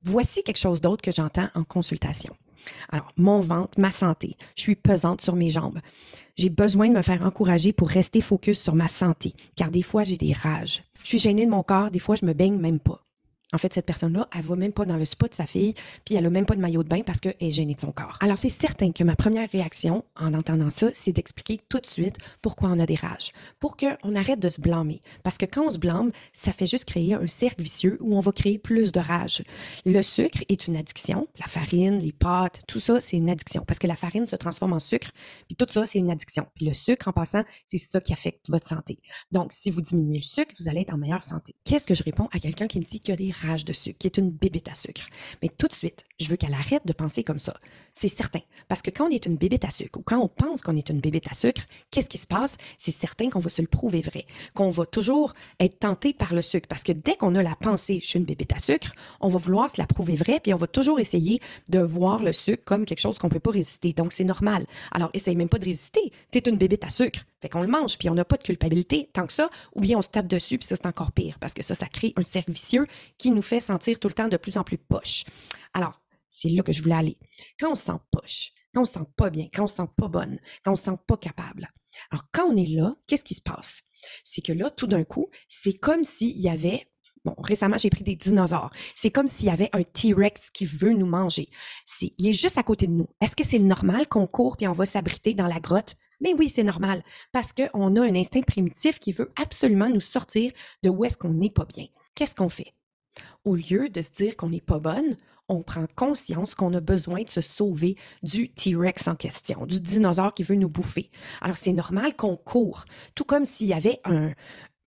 Voici quelque chose d'autre que j'entends en consultation. Alors, mon ventre, ma santé, je suis pesante sur mes jambes. J'ai besoin de me faire encourager pour rester focus sur ma santé, car des fois, j'ai des rages. Je suis gênée de mon corps, des fois, je me baigne même pas. En fait, cette personne-là, elle va même pas dans le spa de sa fille, puis elle a même pas de maillot de bain parce qu'elle est gênée de son corps. Alors, c'est certain que ma première réaction en entendant ça, c'est d'expliquer tout de suite pourquoi on a des rages, pour qu'on arrête de se blâmer. Parce que quand on se blâme, ça fait juste créer un cercle vicieux où on va créer plus de rage. Le sucre est une addiction. La farine, les pâtes, tout ça, c'est une addiction. Parce que la farine se transforme en sucre, puis tout ça, c'est une addiction. Puis le sucre, en passant, c'est ça qui affecte votre santé. Donc, si vous diminuez le sucre, vous allez être en meilleure santé. Qu'est-ce que je réponds à quelqu'un qui me dit qu'il y a des rages de sucre, qui est une bébête à sucre? Mais tout de suite, je veux qu'elle arrête de penser comme ça. C'est certain. Parce que quand on est une bébête à sucre, ou quand on pense qu'on est une bébête à sucre, qu'est-ce qui se passe? C'est certain qu'on va se le prouver vrai. Qu'on va toujours être tenté par le sucre. Parce que dès qu'on a la pensée, je suis une bébête à sucre, on va vouloir se la prouver vrai, puis on va toujours essayer de voir le sucre comme quelque chose qu'on ne peut pas résister. Donc, c'est normal. Alors, essaye même pas de résister. Tu es une bébête à sucre. Fait qu'on le mange, puis on n'a pas de culpabilité tant que ça, ou bien on se tape dessus, puis ça, c'est encore pire, parce que ça crée un cercle vicieux qui nous fait sentir tout le temps de plus en plus poche. Alors, c'est là que je voulais aller. Quand on se sent poche, quand on se sent pas bien, quand on se sent pas bonne, quand on se sent pas capable, alors quand on est là, qu'est-ce qui se passe? C'est que là, tout d'un coup, c'est comme s'il y avait... Bon, récemment, j'ai pris des dinosaures. C'est comme s'il y avait un T-Rex qui veut nous manger. Il est juste à côté de nous. Est-ce que c'est normal qu'on court puis on va s'abriter dans la grotte? Mais oui, c'est normal, parce qu'on a un instinct primitif qui veut absolument nous sortir de où est-ce qu'on n'est pas bien. Qu'est-ce qu'on fait? Au lieu de se dire qu'on n'est pas bonne, on prend conscience qu'on a besoin de se sauver du T-Rex en question, du dinosaure qui veut nous bouffer. Alors, c'est normal qu'on court, tout comme s'il y avait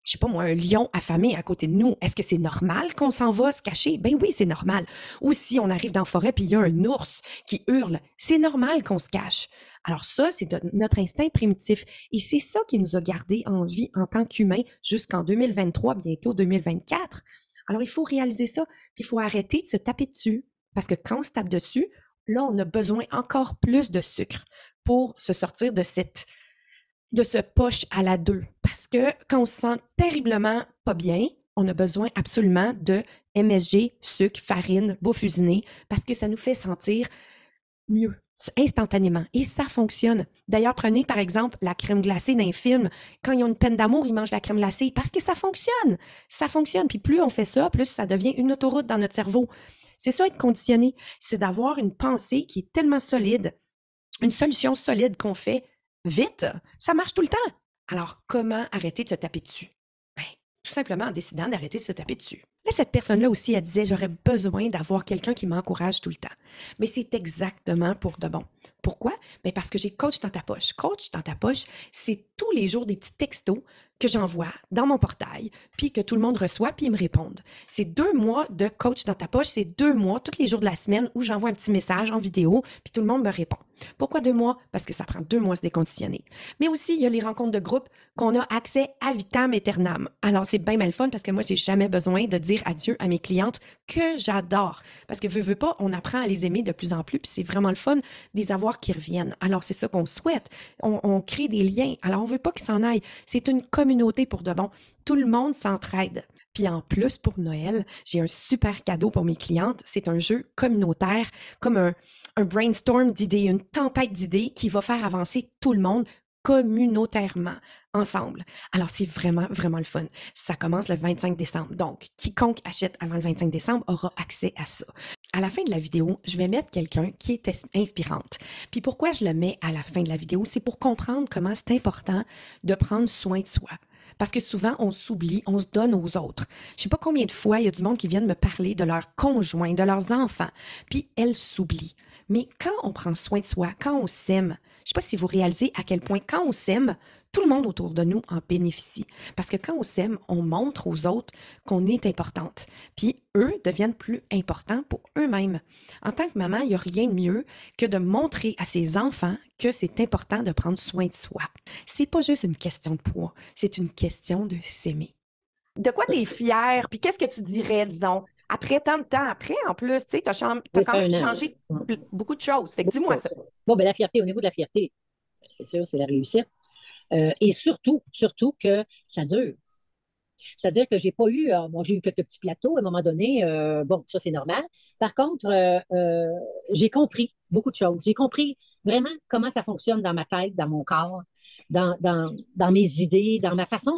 je sais pas moi, un lion affamé à côté de nous. Est-ce que c'est normal qu'on s'en va se cacher? Ben oui, c'est normal. Ou si on arrive dans la forêt puis il y a un ours qui hurle, c'est normal qu'on se cache. Alors ça, c'est notre instinct primitif. Et c'est ça qui nous a gardés en vie en tant qu'humains jusqu'en 2023, bientôt 2024. Alors il faut réaliser ça, puis il faut arrêter de se taper dessus. Parce que quand on se tape dessus, là, on a besoin encore plus de sucre pour se sortir de ce poche à la 2. Parce que quand on se sent terriblement pas bien, on a besoin absolument de MSG, sucre, farine, bouffe usinée, parce que ça nous fait sentir mieux, instantanément. Et ça fonctionne. D'ailleurs, prenez par exemple la crème glacée d'un film. Quand ils ont une peine d'amour, ils mangent la crème glacée parce que ça fonctionne. Ça fonctionne. Puis plus on fait ça, plus ça devient une autoroute dans notre cerveau. C'est ça, être conditionné. C'est d'avoir une pensée qui est tellement solide, une solution solide qu'on fait vite, ça marche tout le temps. Alors, comment arrêter de se taper dessus? Ben, tout simplement en décidant d'arrêter de se taper dessus. Là, cette personne-là aussi, elle disait, j'aurais besoin d'avoir quelqu'un qui m'encourage tout le temps. Mais c'est exactement pour de bon. Pourquoi? Ben parce que j'ai Coach dans ta poche. Coach dans ta poche, c'est tous les jours des petits textos que j'envoie dans mon portail, puis que tout le monde reçoit, puis ils me répondent. C'est 2 mois de Coach dans ta poche, c'est 2 mois, tous les jours de la semaine, où j'envoie un petit message en vidéo, puis tout le monde me répond. Pourquoi 2 mois? Parce que ça prend 2 mois à se déconditionner. Mais aussi, il y a les rencontres de groupe qu'on a accès à vitam aeternam. Alors, c'est bien mal fun parce que moi, j'ai jamais besoin de dire adieu à mes clientes que j'adore. Parce que veux pas, on apprend à les aimer de plus en plus, puis c'est vraiment le fun de les avoir qui reviennent. Alors, c'est ça qu'on souhaite. On crée des liens. Alors, on veut pas qu'ils s'en aillent. C'est une communauté pour de bon. Tout le monde s'entraide. Puis en plus, pour Noël, j'ai un super cadeau pour mes clientes. C'est un jeu communautaire, comme un brainstorm d'idées, une tempête d'idées qui va faire avancer tout le monde communautairement, ensemble. Alors, c'est vraiment, vraiment le fun. Ça commence le 25 décembre. Donc, quiconque achète avant le 25 décembre aura accès à ça. À la fin de la vidéo, je vais mettre quelqu'un qui est inspirante. Puis pourquoi je le mets à la fin de la vidéo? C'est pour comprendre comment c'est important de prendre soin de soi. Parce que souvent, on s'oublie, on se donne aux autres. Je sais pas combien de fois il y a du monde qui viennent me parler de leurs conjoints, de leurs enfants, puis elles s'oublient. Mais quand on prend soin de soi, quand on s'aime, je sais pas si vous réalisez à quel point quand on s'aime, tout le monde autour de nous en bénéficie. Parce que quand on s'aime, on montre aux autres qu'on est importante. Puis eux deviennent plus importants pour eux-mêmes. En tant que maman, il n'y a rien de mieux que de montrer à ses enfants que c'est important de prendre soin de soi. C'est pas juste une question de poids, c'est une question de s'aimer. De quoi tu es fière? Puis qu'est-ce que tu dirais, disons, après tant de temps après, en plus, tu sais, tu as Oui, quand ça fait même un an. changé beaucoup de choses. Fait que dis-moi ça. Bon, ben, la fierté, au niveau de la fierté, c'est sûr, c'est la réussite. Et surtout que ça dure. C'est-à-dire que j'ai pas eu, bon, j'ai eu quelques petits plateaux à un moment donné. Bon, ça, c'est normal. Par contre, j'ai compris beaucoup de choses. J'ai compris vraiment comment ça fonctionne dans ma tête, dans mon corps, dans mes idées, dans ma façon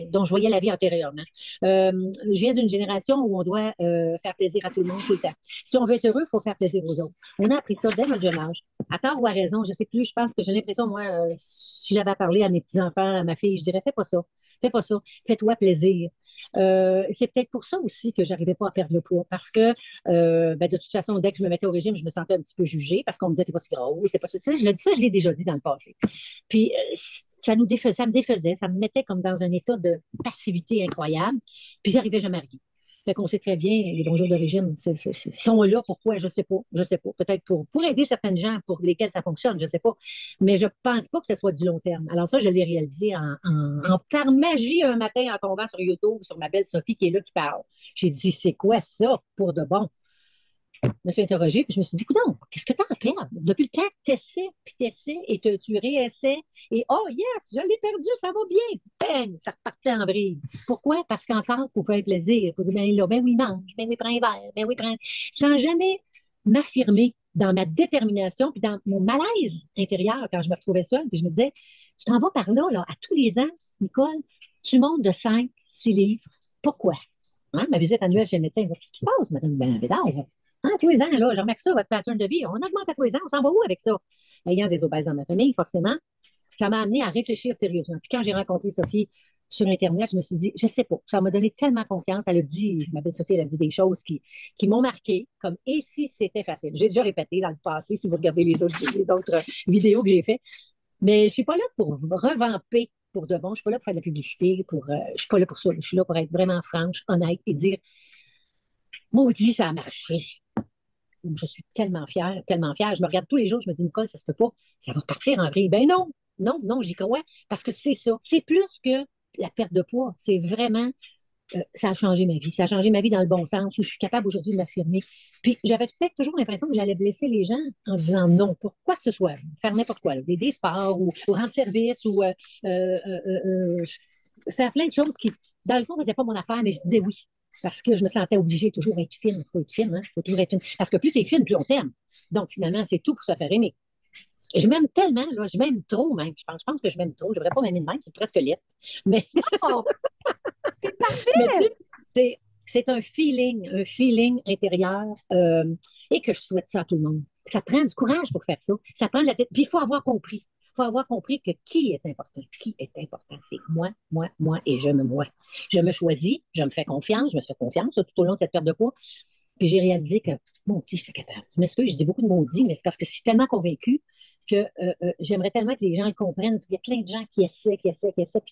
dont je voyais la vie antérieurement. Je viens d'une génération où on doit faire plaisir à tout le monde tout le temps. Si on veut être heureux, il faut faire plaisir aux autres. On a appris ça dès notre jeune âge. À tort ou à raison, je sais plus, je pense que j'ai l'impression, moi, si j'avais à parler à mes petits-enfants, à ma fille, je dirais, fais pas ça. Fais pas ça. Fais-toi plaisir. C'est peut-être pour ça aussi que j'arrivais pas à perdre le poids parce que ben, de toute façon, dès que je me mettais au régime, je me sentais un petit peu jugée parce qu'on me disait t'es pas si gros, c'est pas ça. Tu sais, je l'ai déjà dit dans le passé. Puis ça me défaisait, ça me mettait comme dans un état de passivité incroyable. Puis j'arrivais jamais à rien. Fait qu'on sait très bien, les bons jours de régime sont là. Pourquoi? Je sais pas. Je sais pas. Peut-être pour aider certaines gens pour lesquels ça fonctionne, je sais pas. Mais je pense pas que ce soit du long terme. Alors ça, je l'ai réalisé par magie un matin en tombant sur YouTube, sur ma belle Sophie qui est là, qui parle. J'ai dit, c'est quoi ça pour de bon? Je me suis interrogée, puis je me suis dit, écoute, qu'est-ce que tu as à perdre? Depuis le temps que tu essaies, puis tu essaies, et tu réessaies, et oh yes, je l'ai perdu, ça va bien. Bang, ça repartait en vrille. Pourquoi? Parce qu'encore, pour faire plaisir, il faut dire, ben là, ben oui, mange, ben oui, prends un verre, ben oui, prends. Sans jamais m'affirmer dans ma détermination, puis dans mon malaise intérieur quand je me retrouvais seule, puis je me disais, tu t'en vas par là, à tous les ans, Nicole, tu montes de 5, 6 livres. Pourquoi? Hein, ma visite annuelle chez le médecin, il dit, qu'est-ce qui se passe, Madame Bédard? Hein, tous les ans, là, je remarque ça, votre pattern de vie. On augmente à tous les ans, on s'en va où avec ça? Ayant des obèses dans ma famille, forcément, ça m'a amené à réfléchir sérieusement. Puis quand j'ai rencontré Sophie sur Internet, je me suis dit, je sais pas, ça m'a donné tellement confiance. Elle a dit, ma belle Sophie, elle a dit des choses qui m'ont marqué, comme et si c'était facile. J'ai déjà répété dans le passé, si vous regardez les autres vidéos que j'ai faites. Mais je suis pas là pour revamper pour de bon. Je suis pas là pour faire de la publicité. Je suis pas là pour ça. Je suis là pour être vraiment franche, honnête et dire, maudit, ça a marché. Je suis tellement fière, tellement fière. Je me regarde tous les jours, je me dis, Nicole, ça se peut pas. Ça va partir en vrille. Ben non, non, non, j'y crois. Parce que c'est ça. C'est plus que la perte de poids. C'est vraiment, ça a changé ma vie. Ça a changé ma vie dans le bon sens, où je suis capable aujourd'hui de l'affirmer. Puis j'avais peut-être toujours l'impression que j'allais blesser les gens en disant non, pour quoi que ce soit. Faire n'importe quoi, là, des sports ou rendre service ou faire plein de choses qui, dans le fond, ne faisaient pas mon affaire, mais je disais oui. Parce que je me sentais obligée toujours d'être fine. Il faut être fine, hein? Il faut toujours être fine. Parce que plus tu es fine, plus on t'aime. Donc, finalement, c'est tout pour se faire aimer. Je m'aime tellement, là, je m'aime trop même. Je pense que je m'aime trop. Je ne devrais pas m'aimer de même, c'est presque laid. Mais, Oh, c'est mais parfait! c'est un feeling intérieur et que je souhaite ça à tout le monde. Ça prend du courage pour faire ça. Ça prend de la tête. Puis il faut avoir compris. Il faut avoir compris que qui est important? Qui est important? C'est moi, moi, moi et je me moi. Je me choisis, je me fais confiance, je me fais confiance tout au long de cette perte de poids. Puis j'ai réalisé que, mon petit, je suis capable. Je m'excuse, je dis beaucoup de maudits, mais c'est parce que je suis tellement convaincue que j'aimerais tellement que les gens le comprennent. Il y a plein de gens qui essaient, puis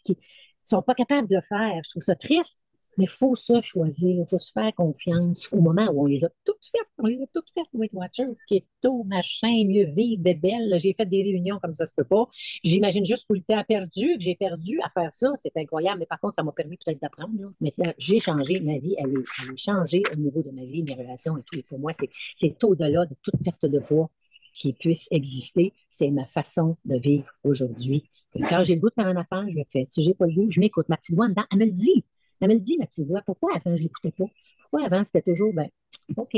qui ne sont pas capables de le faire. Je trouve ça triste, mais il faut se choisir, il faut se faire confiance au moment où on les a toutes faites. On les a toutes faites, Weight Watchers, keto, machin, mieux vivre, bébelle. J'ai fait des réunions comme ça se peut pas. J'imagine juste tout le temps perdu, que j'ai perdu à faire ça. C'est incroyable, mais par contre, ça m'a permis peut-être d'apprendre. Là. Maintenant, j'ai changé ma vie. Elle est changée au niveau de ma vie, mes relations et tout. Et pour moi, c'est au-delà de toute perte de poids qui puisse exister. C'est ma façon de vivre aujourd'hui. Quand j'ai le goût de faire une affaire, je le fais. Si j'ai pas le goût, je m'écoute. Ma petite voix en dedans, elle me le dit. Elle me le dit, ma petite voix. Pourquoi avant, je l'écoutais pas? Pourquoi avant, c'était toujours, ben, OK,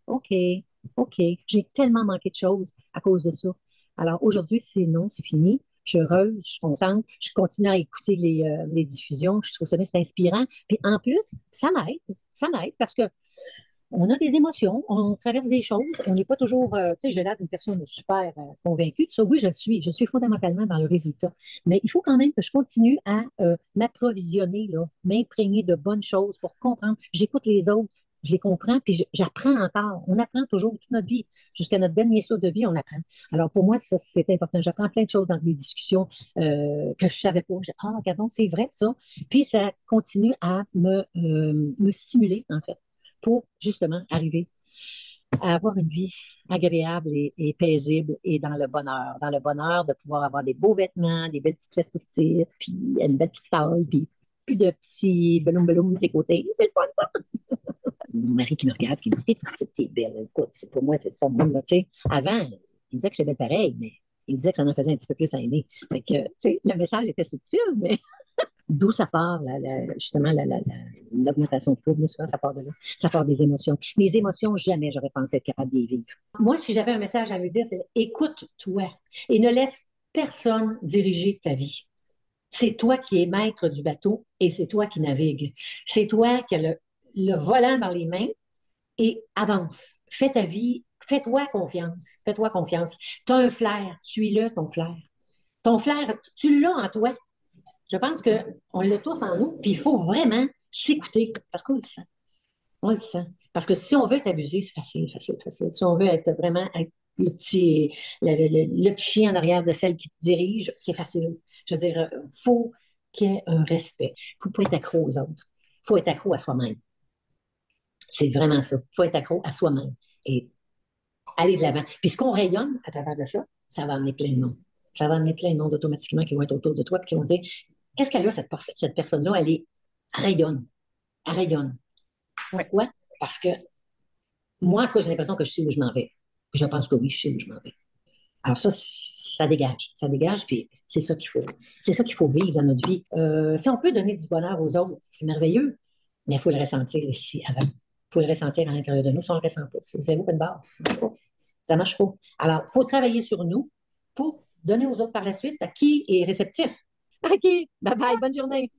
OK, OK. J'ai tellement manqué de choses à cause de ça. Alors aujourd'hui, c'est non, c'est fini. Je suis heureuse, je suis contente. Je continue à écouter les diffusions. Je trouve ça, c'est inspirant. Puis en plus, ça m'aide. Ça m'aide parce que on a des émotions, on traverse des choses, on n'est pas toujours, tu sais, j'ai l'air d'une personne super convaincue de ça. Oui, je suis fondamentalement dans le résultat. Mais il faut quand même que je continue à m'approvisionner, là, m'imprégner de bonnes choses pour comprendre. J'écoute les autres, je les comprends, puis j'apprends encore. On apprend toujours toute notre vie. Jusqu'à notre dernier saut de vie, on apprend. Alors pour moi, ça, c'est important. J'apprends plein de choses dans les discussions que je savais pas. Ah, regardons, c'est vrai ça. Puis ça continue à me stimuler, en fait pour justement arriver à avoir une vie agréable et paisible et dans le bonheur. Dans le bonheur de pouvoir avoir des beaux vêtements, des belles petites fesses tout petites, puis une belle petite taille, puis plus de petits beloum de ses côtés. C'est le fun, ça. Mon mari qui me regarde, qui me dit, t'es belle. Écoute, pour moi, c'est son monde, tu sais. Avant, il me disait que j'étais belle pareil, mais il me disait que ça en faisait un petit peu plus à aimer. Fait que, tu sais, le message était subtil, mais D'où ça part, justement, l'augmentation de poids. Souvent, ça part de là. Ça part des émotions. Les émotions, jamais j'aurais pensé être capable de les vivre. Moi, si j'avais un message à lui dire, c'est écoute-toi et ne laisse personne diriger ta vie. C'est toi qui es maître du bateau et c'est toi qui navigue. C'est toi qui as le volant dans les mains et avance. Fais ta vie, fais-toi confiance. Fais-toi confiance. Tu as un flair, suis-le, ton flair. Ton flair, tu l'as en toi. Je pense qu'on l'a tous en nous, puis il faut vraiment s'écouter parce qu'on le sent. On le sent. Parce que si on veut être abusé, c'est facile, facile, facile. Si on veut être vraiment être le petit chien en arrière de celle qui te dirige, c'est facile. Je veux dire, il faut qu'il y ait un respect. Il ne faut pas être accro aux autres. Il faut être accro à soi-même. C'est vraiment ça. Il faut être accro à soi-même et aller de l'avant. Puis ce qu'on rayonne à travers de ça, ça va amener plein de monde. Ça va amener plein de monde automatiquement qui vont être autour de toi et qui vont dire qu'est-ce qu'elle a, cette personne-là? Elle rayonne. Elle rayonne. Pourquoi? Parce que moi, en tout cas, j'ai l'impression que je sais où je m'en vais. Je pense que oui, je sais où je m'en vais. Alors ça dégage. Ça dégage, puis c'est ça qu'il faut. C'est ça qu'il faut vivre dans notre vie. Si on peut donner du bonheur aux autres, c'est merveilleux, mais il faut le ressentir ici avant. Il faut le ressentir à l'intérieur de nous. Si on ne le ressent pas, c'est zéro une barre. Ça ne marche pas. Alors, il faut travailler sur nous pour donner aux autres par la suite à qui est réceptif. OK. Bye bye. Bonne journée.